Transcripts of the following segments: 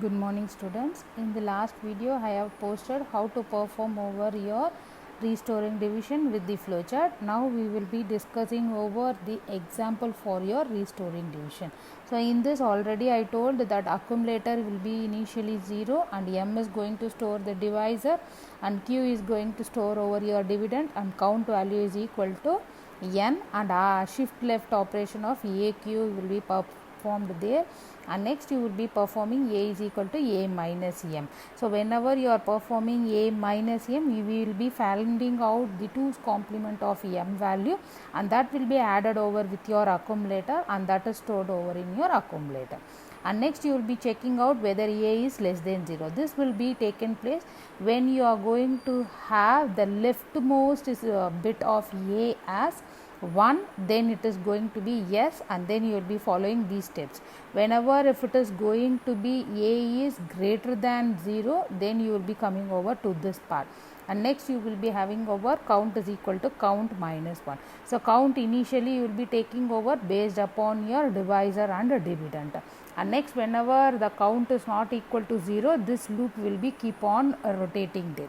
Good morning students. In the last video I have posted how to perform over your restoring division with the flowchart. Now we will be discussing over the example for your restoring division. So in this already I told that accumulator will be initially 0 and M is going to store the divisor and Q is going to store over your dividend and count value is equal to N and shift left operation of AQ will be performed there, and next you will be performing A is equal to A minus M. So whenever you are performing A minus M, you will be finding out the 2's complement of M value, and that will be added over with your accumulator, and that is stored over in your accumulator. And next you will be checking out whether A is less than 0. This will be taken place when you are going to have the leftmost bit of A as 1, then it is going to be yes, and then you will be following these steps. Whenever if it is going to be A is greater than 0, then you will be coming over to this part, and next you will be having over count is equal to count minus 1. So count initially you will be taking over based upon your divisor and dividend, and next whenever the count is not equal to 0, this loop will be keep on rotating there.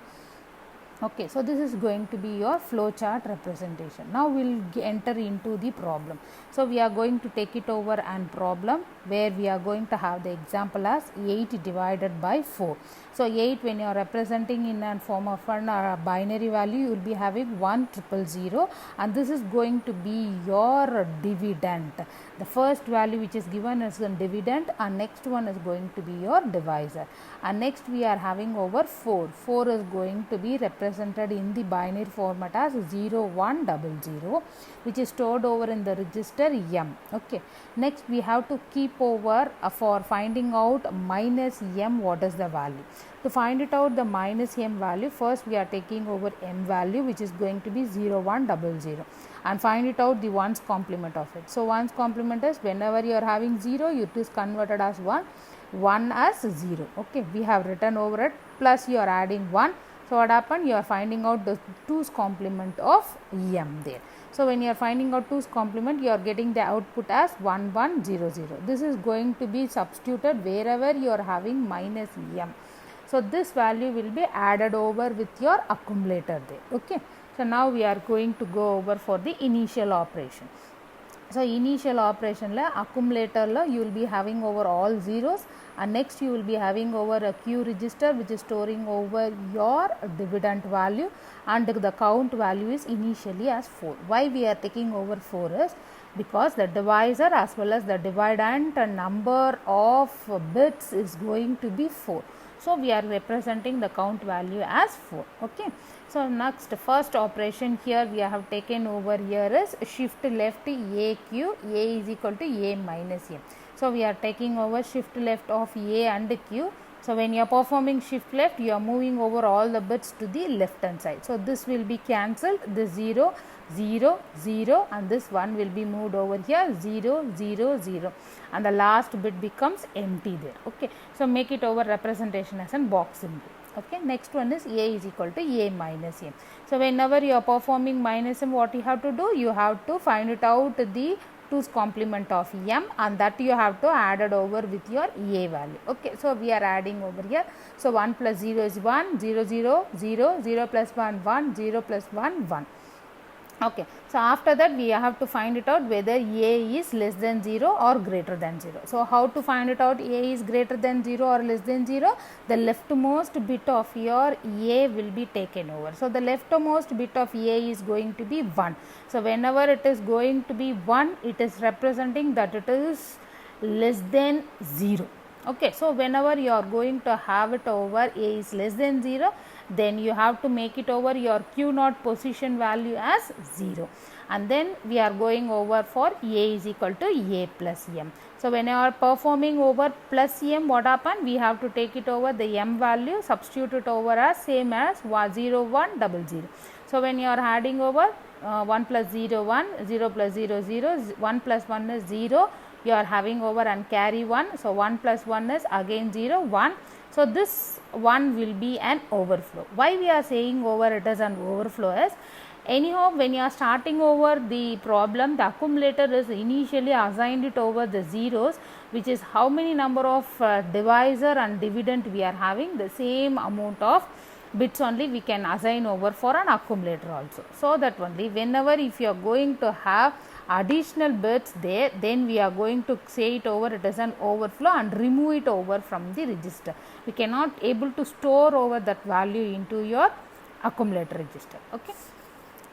Okay, so this is going to be your flowchart representation. Now we will enter into the problem. So we are going to take it over and problem where we are going to have the example as 8 divided by 4. So 8, when you are representing in a form of a binary value, you will be having 1,000, and this is going to be your dividend. The first value which is given is a dividend, and next one is going to be your divisor, and next we are having over 4. 4 is going to be represented in the binary format as 0100, which is stored over in the register M. Okay, next we have to keep over for finding out minus M, what is the value. To find it out the minus M value, first we are taking over M value, which is going to be 0100, and find it out the 1's complement of it. So 1's complement is whenever you are having 0, it is converted as 1, 1 as 0. Okay, we have written over it, plus you are adding 1. So what happened? You are finding out the 2's complement of M there. So when you are finding out 2's complement, you are getting the output as 1100. This is going to be substituted wherever you are having minus M. So this value will be added over with your accumulator there. Okay, so now we are going to go over for the initial operation. So initial operation la accumulator la you will be having over all zeros, and next you will be having over a Q register which is storing over your dividend value, and the count value is initially as 4. Why we are taking over 4 is because the divisor as well as the dividend number of bits is going to be 4. So we are representing the count value as 4. Okay, so next first operation here we have taken over here is shift left AQ. A is equal to A minus M. So we are taking over shift left of A and Q. So when you are performing shift left, you are moving over all the bits to the left hand side. So this will be cancelled, this 0, 0, 0, and this 1 will be moved over here, 0, 0, 0, and the last bit becomes empty there. Okay, so make it over representation as a box symbol. Okay, next one is A is equal to A minus M. So whenever you are performing minus M, what you have to do? You have to find it out the 2's complement of M, and that you have to add it over with your A value. Okay, so we are adding over here. So 1 plus 0 is 1, 0, 0, 0, 0 plus 1, 1, 0 plus 1, 1. Okay, so after that we have to find it out whether A is less than 0 or greater than 0. So how to find it out A is greater than 0 or less than 0? The leftmost bit of your A will be taken over. So the leftmost bit of A is going to be 1. So whenever it is going to be 1, it is representing that it is less than 0. Okay, so whenever you are going to have it over A is less than 0, then you have to make it over your Q naught position value as 0, and then we are going over for A is equal to A plus M. So when you are performing over plus M, what happened? We have to take it over the M value, substitute it over as same as 0, 1, 0. So when you are adding over 1 plus 0, 1, 0 plus 0, 0, 1 plus 1 is 0, you are having over and carry 1. So 1 plus 1 is again 0, 1. So this 1 will be an overflow. Why we are saying over it as an overflow is Anyhow, when you are starting over the problem, the accumulator is initially assigned it over the zeros, which is how many number of divisor and dividend we are having, the same amount of bits only we can assign over for an accumulator also. So that only whenever if you are going to have additional bits there, then we are going to say it over, it is an overflow, and remove it over from the register. We cannot able to store over that value into your accumulator register. Okay.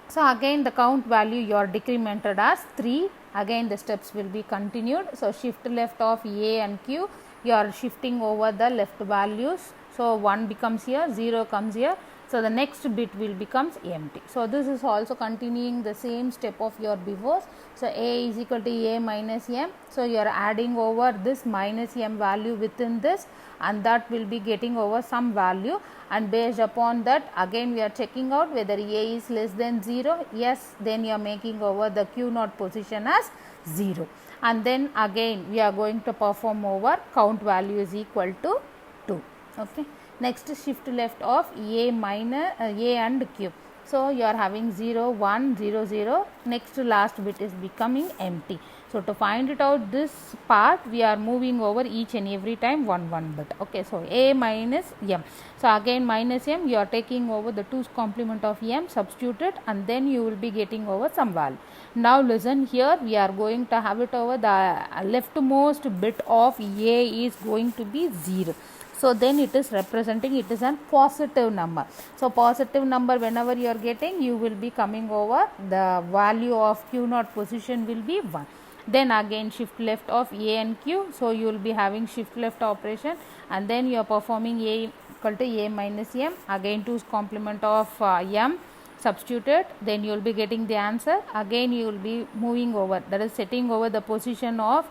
So again the count value you are decremented as 3. Again the steps will be continued. So shift left of A and Q, you are shifting over the left values. So 1 becomes here, 0 comes here. So the next bit will becomes empty. So this is also continuing the same step of your before. So A is equal to A minus M. So you are adding over this minus M value within this, and that will be getting over some value, and based upon that again we are checking out whether A is less than 0. Yes, then you are making over the Q naught position as 0, and then again we are going to perform over count value is equal to 2. Okay. Next shift left of A minus A and Q. So you are having 0 1 0 0. Next last bit is becoming empty. So to find it out this part, we are moving over each and every time 1 bit. Okay. So A minus M. So again minus M, you are taking over the 2's complement of M, substitute it, and then you will be getting over some value. Now listen here, we are going to have it over the leftmost bit of A is going to be 0. So then it is representing, it is a positive number. So positive number whenever you are getting, you will be coming over the value of Q naught position will be 1. Then again shift left of A and Q. So you will be having shift left operation, and then you are performing A equal to A minus M. Again 2's complement of M, substitute it, then you will be getting the answer. Again you will be moving over, that is setting over the position of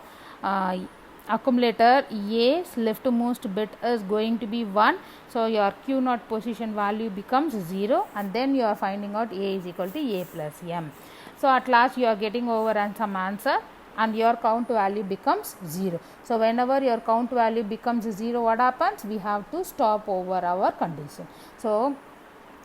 accumulator. A's leftmost bit is going to be 1. So your Q naught position value becomes 0, and then you are finding out A is equal to A plus M. So at last you are getting over and some answer, and your count value becomes 0. So whenever your count value becomes 0, what happens? We have to stop over our condition. So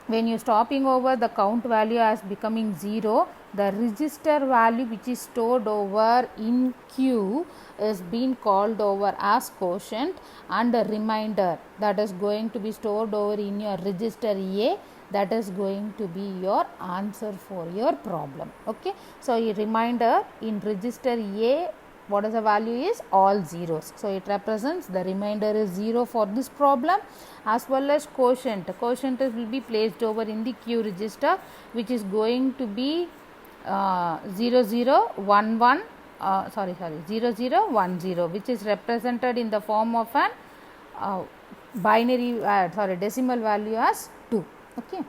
when you stopping over the count value as becoming 0, the register value which is stored over in Q is being called over as quotient, and a remainder that is going to be stored over in your register A, that is going to be your answer for your problem. Okay. So a reminder in register A, what is the value is all zeros. So it represents the remainder is 0 for this problem, as well as quotient. Quotient will be placed over in the Q register, which is going to be 0 0 1 1 0 0 1 0, which is represented in the form of an binary decimal value as 2. Okay.